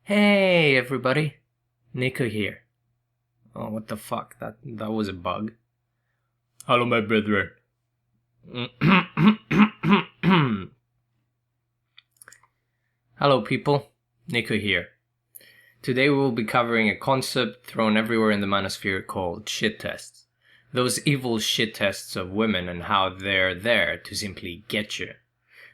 Hey everybody, Niko here. Oh, what the fuck? That was a bug. Hello, my brethren. Hello, people. Niko here. Today we will be covering a concept thrown everywhere in the manosphere called shit tests. Those evil shit tests of women and how they're there to simply get you.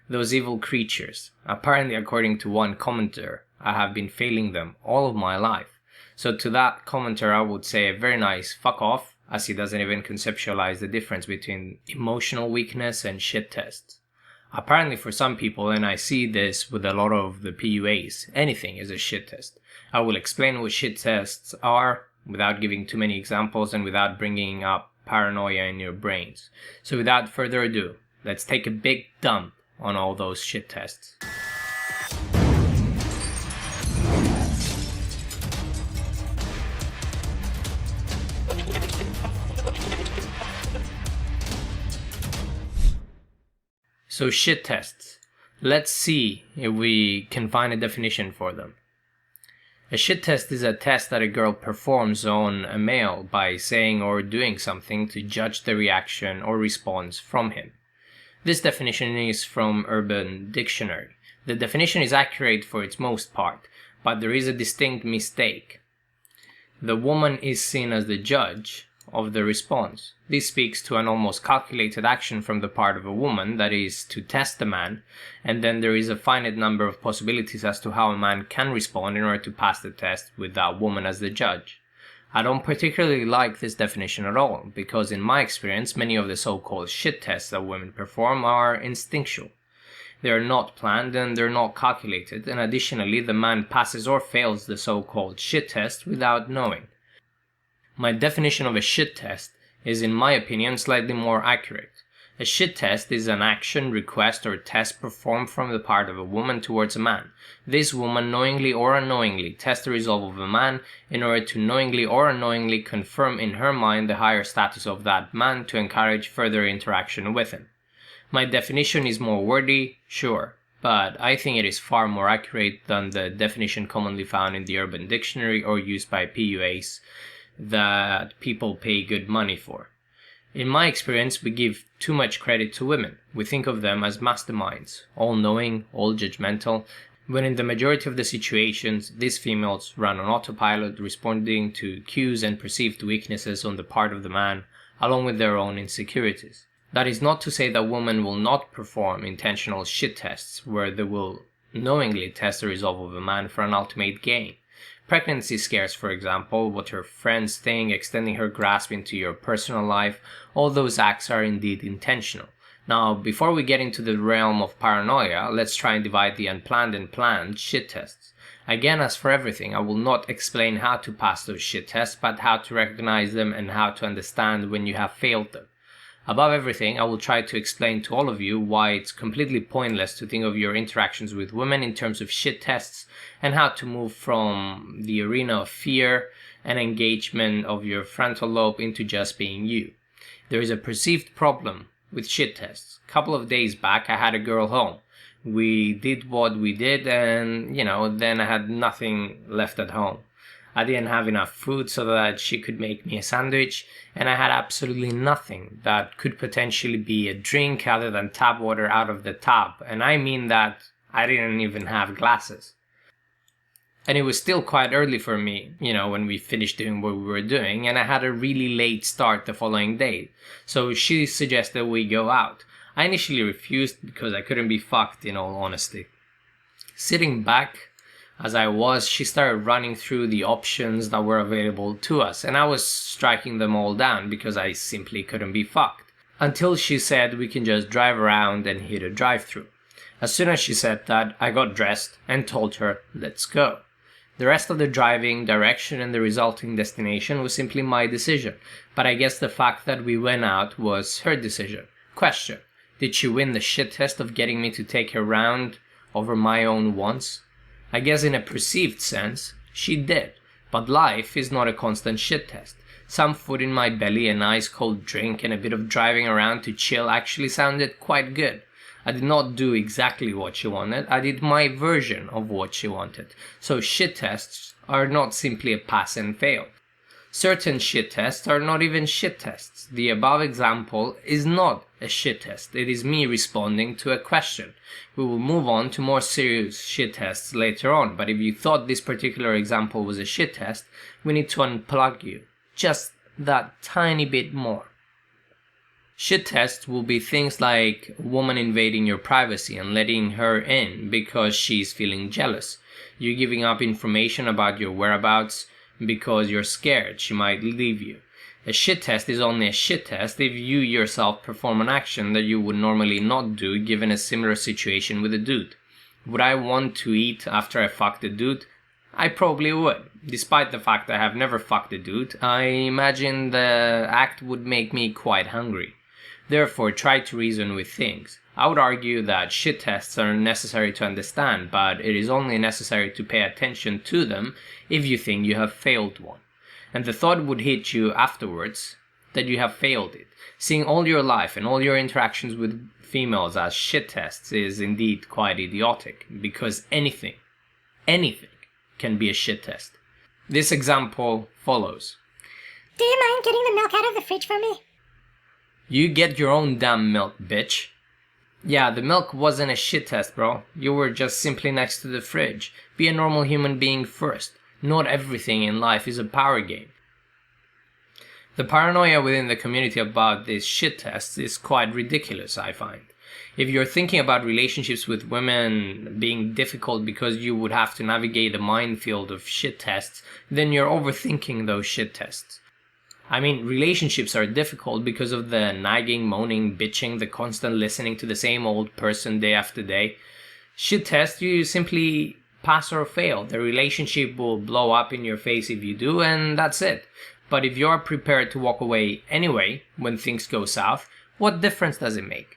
Those evil creatures. Apparently, according to one commenter, I have been failing them all of my life. So to that commenter I would say a very nice fuck off, as he doesn't even conceptualize the difference between emotional weakness and shit tests. Apparently for some people, and I see this with a lot of the PUAs, anything is a shit test. I will explain what shit tests are without giving too many examples and without bringing up paranoia in your brains. So without further ado, let's take a big dump on all those shit tests. So shit tests. Let's see if we can find a definition for them. A shit test is a test that a girl performs on a male by saying or doing something to judge the reaction or response from him. This definition is from Urban Dictionary. The definition is accurate for its most part, but there is a distinct mistake. The woman is seen as the judge of the response. This speaks to an almost calculated action from the part of a woman, that is, to test a man, and then there is a finite number of possibilities as to how a man can respond in order to pass the test with that woman as the judge. I don't particularly like this definition at all, because in my experience many of the so-called shit tests that women perform are instinctual. They are not planned and they're not calculated, and additionally the man passes or fails the so-called shit test without knowing. My definition of a shit test is, in my opinion, slightly more accurate. A shit test is an action, request, or test performed from the part of a woman towards a man. This woman knowingly or unknowingly tests the resolve of a man in order to knowingly or unknowingly confirm in her mind the higher status of that man to encourage further interaction with him. My definition is more wordy, sure, but I think it is far more accurate than the definition commonly found in the Urban Dictionary or used by PUAs that people pay good money for. In my experience, we give too much credit to women. We think of them as masterminds, all-knowing, all-judgmental, when in the majority of the situations, these females run on autopilot, responding to cues and perceived weaknesses on the part of the man, along with their own insecurities. That is not to say that women will not perform intentional shit tests, where they will knowingly test the resolve of a man for an ultimate gain. Pregnancy scares, for example, what her friends think, extending her grasp into your personal life, all those acts are indeed intentional. Now, before we get into the realm of paranoia, let's try and divide the unplanned and planned shit tests. Again, as for everything, I will not explain how to pass those shit tests, but how to recognize them and how to understand when you have failed them. Above everything, I will try to explain to all of you why it's completely pointless to think of your interactions with women in terms of shit tests, and how to move from the arena of fear and engagement of your frontal lobe into just being you. There is a perceived problem with shit tests. A couple of days back I had a girl home. We did what we did and, then I had nothing left at home. I didn't have enough food so that she could make me a sandwich, and I had absolutely nothing that could potentially be a drink other than tap water out of the tap, and I mean that I didn't even have glasses. And it was still quite early for me, when we finished doing what we were doing, and I had a really late start the following day, so she suggested we go out. I initially refused because I couldn't be fucked, in all honesty. Sitting back as I was, she started running through the options that were available to us, and I was striking them all down because I simply couldn't be fucked. Until she said we can just drive around and hit a drive-thru. As soon as she said that, I got dressed and told her, let's go. The rest of the driving, direction, and the resulting destination was simply my decision, but I guess the fact that we went out was her decision. Question: did she win the shit test of getting me to take her round over my own wants? I guess in a perceived sense, she did, but life is not a constant shit test. Some food in my belly, a nice cold drink, and a bit of driving around to chill actually sounded quite good. I did not do exactly what she wanted, I did my version of what she wanted. So shit tests are not simply a pass and fail. Certain shit tests are not even shit tests. The above example is not a shit test, it is me responding to a question. We will move on to more serious shit tests later on, but if you thought this particular example was a shit test, we need to unplug you just that tiny bit more. Shit tests will be things like a woman invading your privacy and letting her in because she's feeling jealous. You giving up information about your whereabouts because you're scared she might leave you. A shit test is only a shit test if you yourself perform an action that you would normally not do given a similar situation with a dude. Would I want to eat after I fucked a dude? I probably would. Despite the fact I have never fucked a dude, I imagine the act would make me quite hungry. Therefore, try to reason with things. I would argue that shit tests are necessary to understand, but it is only necessary to pay attention to them if you think you have failed one. And the thought would hit you afterwards that you have failed it. Seeing all your life and all your interactions with females as shit tests is indeed quite idiotic, because anything can be a shit test. This example follows. Do you mind getting the milk out of the fridge for me? You get your own damn milk, bitch. Yeah, the milk wasn't a shit test, bro. You were just simply next to the fridge. Be a normal human being first. Not everything in life is a power game. The paranoia within the community about these shit tests is quite ridiculous, I find. If you're thinking about relationships with women being difficult because you would have to navigate a minefield of shit tests, then you're overthinking those shit tests. I mean, relationships are difficult because of the nagging, moaning, bitching, the constant listening to the same old person day after day. Shit tests, you simply pass or fail. The relationship will blow up in your face if you do, and that's it. But if you're prepared to walk away anyway when things go south, what difference does it make?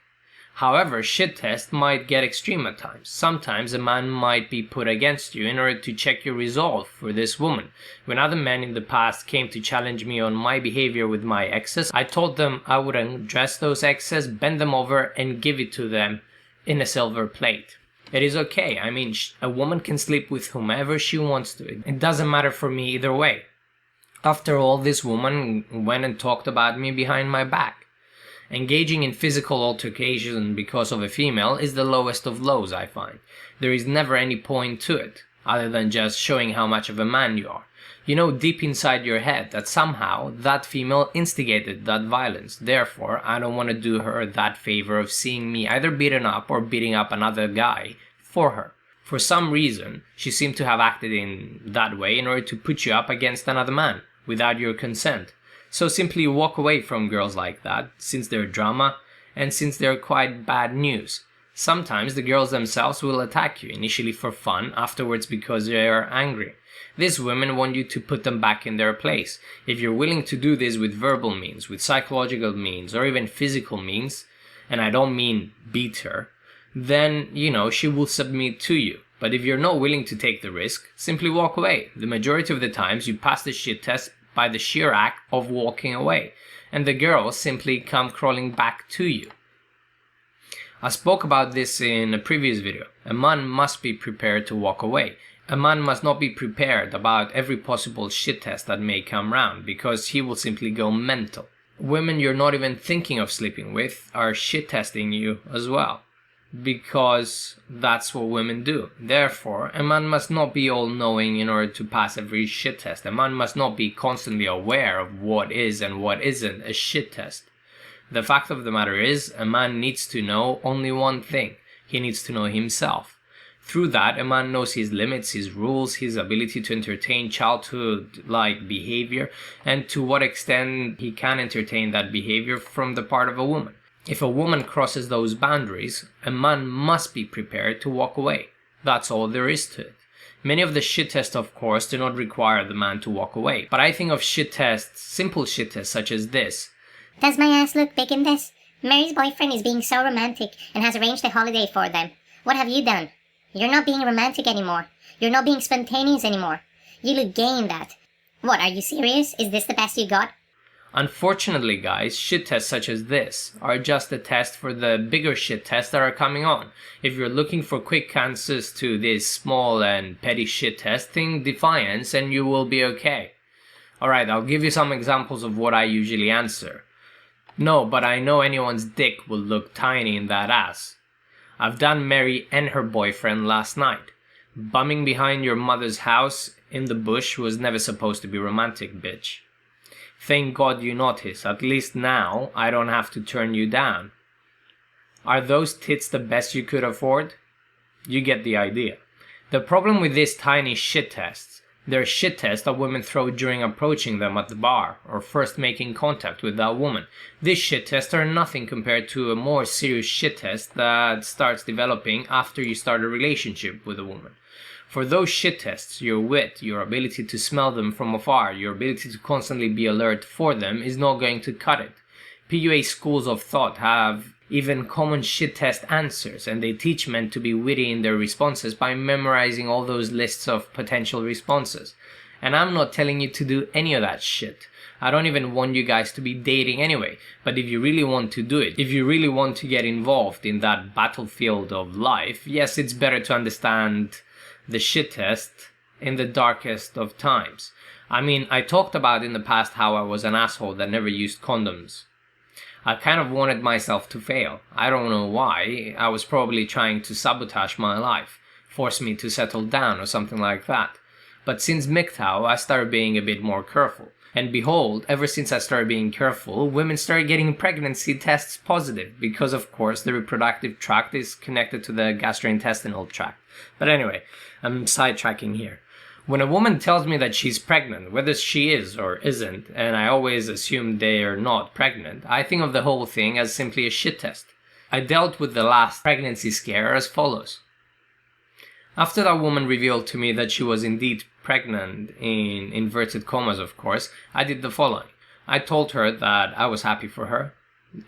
However, shit tests might get extreme at times. Sometimes a man might be put against you in order to check your resolve for this woman. When other men in the past came to challenge me on my behavior with my exes, I told them I would undress those exes, bend them over, and give it to them in a silver plate. It is okay. I mean, a woman can sleep with whomever she wants to. It doesn't matter for me either way. After all, this woman went and talked about me behind my back. Engaging in physical altercation because of a female is the lowest of lows, I find. There is never any point to it, other than just showing how much of a man you are. You know deep inside your head that somehow that female instigated that violence. Therefore, I don't want to do her that favor of seeing me either beaten up or beating up another guy for her. For some reason, she seemed to have acted in that way in order to put you up against another man, without your consent. So simply walk away from girls like that, since they're drama, and since they're quite bad news. Sometimes the girls themselves will attack you, initially for fun, afterwards because they are angry. These women want you to put them back in their place. If you're willing to do this with verbal means, with psychological means, or even physical means, and I don't mean beat her, then, she will submit to you. But if you're not willing to take the risk, simply walk away. The majority of the times you pass the shit test by the sheer act of walking away, and the girls simply come crawling back to you. I spoke about this in a previous video. A man must be prepared to walk away. A man must not be prepared about every possible shit test that may come round, because he will simply go mental. Women you're not even thinking of sleeping with are shit testing you as well, because that's what women do. Therefore, a man must not be all-knowing in order to pass every shit test. A man must not be constantly aware of what is and what isn't a shit test. The fact of the matter is, a man needs to know only one thing. He needs to know himself. Through that, a man knows his limits, his rules, his ability to entertain childhood-like behavior, and to what extent he can entertain that behavior from the part of a woman. If a woman crosses those boundaries, a man must be prepared to walk away. That's all there is to it. Many of the shit tests, of course, do not require the man to walk away. But I think of shit tests, simple shit tests such as this. Does my ass look big in this? Mary's boyfriend is being so romantic and has arranged a holiday for them. What have you done? You're not being romantic anymore. You're not being spontaneous anymore. You look gay in that. What, are you serious? Is this the best you got? Unfortunately, guys, shit tests such as this are just a test for the bigger shit tests that are coming on. If you're looking for quick answers to this small and petty shit test, think defiance and you will be okay. Alright, I'll give you some examples of what I usually answer. No, but I know anyone's dick will look tiny in that ass. I've done Mary and her boyfriend last night. Bumming behind your mother's house in the bush was never supposed to be romantic, bitch. Thank God you noticed. At least now I don't have to turn you down. Are those tits the best you could afford? You get the idea. The problem with these tiny shit tests, they're shit tests that women throw during approaching them at the bar or first making contact with that woman. These shit tests are nothing compared to a more serious shit test that starts developing after you start a relationship with a woman. For those shit tests, your wit, your ability to smell them from afar, your ability to constantly be alert for them is not going to cut it. PUA schools of thought have even common shit test answers, and they teach men to be witty in their responses by memorizing all those lists of potential responses. And I'm not telling you to do any of that shit. I don't even want you guys to be dating anyway, but if you really want to do it, if you really want to get involved in that battlefield of life, yes, it's better to understand the shit test in the darkest of times. I mean, I talked about in the past how I was an asshole that never used condoms. I kind of wanted myself to fail. I don't know why. I was probably trying to sabotage my life, force me to settle down or something like that. But since MGTOW, I started being a bit more careful. And behold, ever since I started being careful, women started getting pregnancy tests positive, because of course the reproductive tract is connected to the gastrointestinal tract. But anyway, I'm sidetracking here. When a woman tells me that she's pregnant, whether she is or isn't, and I always assume they are not pregnant, I think of the whole thing as simply a shit test. I dealt with the last pregnancy scare as follows. After that woman revealed to me that she was indeed pregnant, in inverted commas of course, I did the following. I told her that I was happy for her,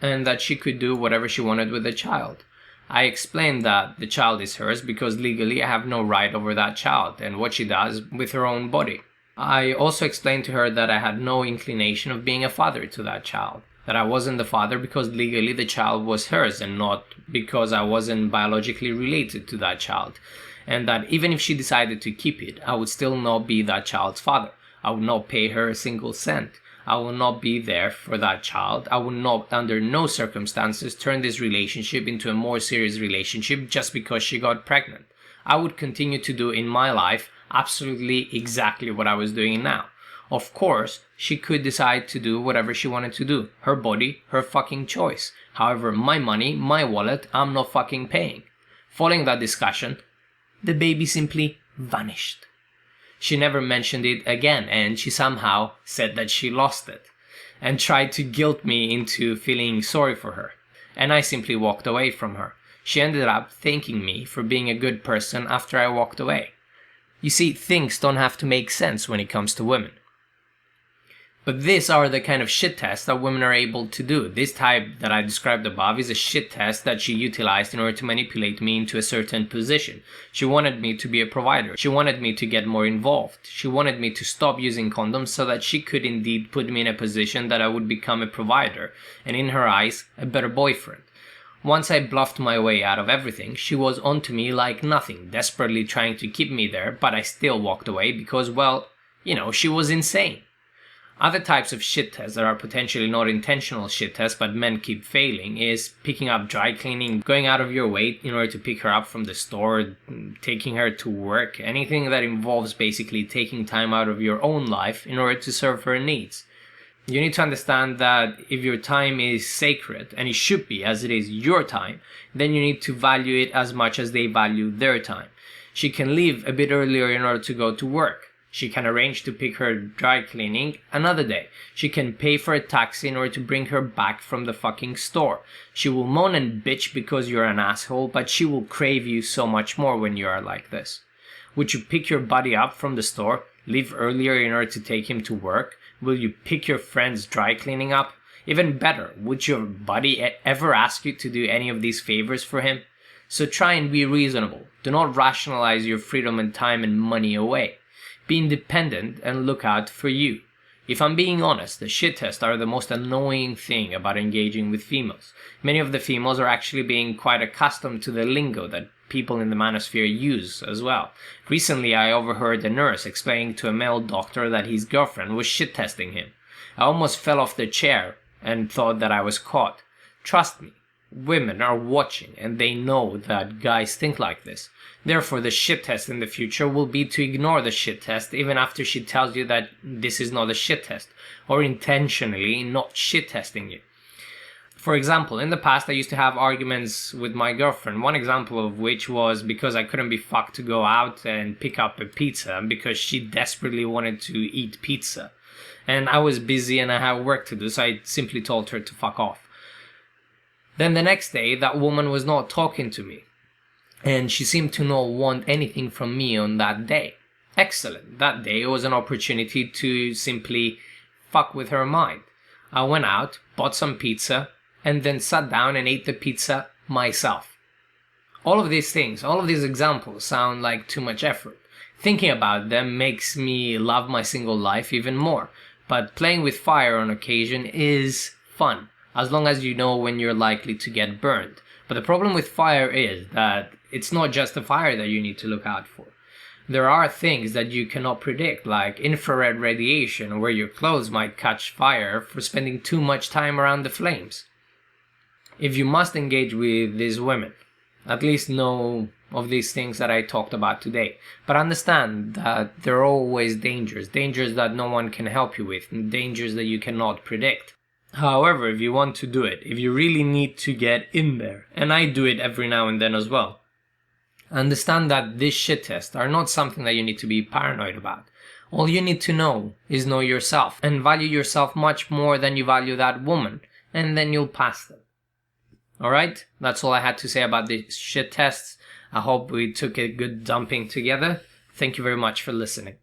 and that she could do whatever she wanted with the child. I explained that the child is hers because legally I have no right over that child and what she does with her own body. I also explained to her that I had no inclination of being a father to that child, that I wasn't the father because legally the child was hers and not because I wasn't biologically related to that child, and that even if she decided to keep it, I would still not be that child's father. I would not pay her a single cent. I will not be there for that child. I will not, under no circumstances, turn this relationship into a more serious relationship just because she got pregnant. I would continue to do in my life absolutely exactly what I was doing now. Of course, she could decide to do whatever she wanted to do. Her body, her fucking choice. However, my money, my wallet, I'm not fucking paying. Following that discussion, the baby simply vanished. She never mentioned it again, and she somehow said that she lost it, and tried to guilt me into feeling sorry for her, and I simply walked away from her. She ended up thanking me for being a good person after I walked away. You see, things don't have to make sense when it comes to women. But these are the kind of shit tests that women are able to do. This type that I described above is a shit test that she utilized in order to manipulate me into a certain position. She wanted me to be a provider. She wanted me to get more involved. She wanted me to stop using condoms so that she could indeed put me in a position that I would become a provider, and in her eyes, a better boyfriend. Once I bluffed my way out of everything, she was onto me like nothing, desperately trying to keep me there, but I still walked away because, well, she was insane. Other types of shit tests that are potentially not intentional shit tests but men keep failing is picking up dry cleaning, going out of your way in order to pick her up from the store, taking her to work, anything that involves basically taking time out of your own life in order to serve her needs. You need to understand that if your time is sacred, and it should be as it is your time, then you need to value it as much as they value their time. She can leave a bit earlier in order to go to work. She can arrange to pick her dry cleaning another day. She can pay for a taxi in order to bring her back from the fucking store. She will moan and bitch because you're an asshole, but she will crave you so much more when you are like this. Would you pick your buddy up from the store, leave earlier in order to take him to work? Will you pick your friend's dry cleaning up? Even better, would your buddy ever ask you to do any of these favors for him? So try and be reasonable. Do not rationalize your freedom and time and money away. Be independent and look out for you. If I'm being honest, the shit tests are the most annoying thing about engaging with females. Many of the females are actually being quite accustomed to the lingo that people in the manosphere use as well. Recently, I overheard a nurse explaining to a male doctor that his girlfriend was shit testing him. I almost fell off the chair and thought that I was caught. Trust me, women are watching and they know that guys think like this. Therefore, the shit test in the future will be to ignore the shit test even after she tells you that this is not a shit test, or intentionally not shit testing you. For example, in the past I used to have arguments with my girlfriend, one example of which was because I couldn't be fucked to go out and pick up a pizza because she desperately wanted to eat pizza. And I was busy and I had work to do, so I simply told her to fuck off. Then the next day, that woman was not talking to me, and she seemed to not want anything from me on that day. Excellent. That day was an opportunity to simply fuck with her mind. I went out, bought some pizza, and then sat down and ate the pizza myself. All of these things, all of these examples sound like too much effort. Thinking about them makes me love my single life even more. But playing with fire on occasion is fun, as long as you know when you're likely to get burned. But the problem with fire is that it's not just the fire that you need to look out for. There are things that you cannot predict, like infrared radiation, where your clothes might catch fire for spending too much time around the flames. If you must engage with these women, at least know of these things that I talked about today. But understand that there are always dangers that no one can help you with, and dangers that you cannot predict. However, if you want to do it, if you really need to get in there, and I do it every now and then as well, understand that these shit tests are not something that you need to be paranoid about. All you need to know is know yourself, and value yourself much more than you value that woman, and then you'll pass them. Alright, that's all I had to say about the shit tests. I hope we took a good dumping together. Thank you very much for listening.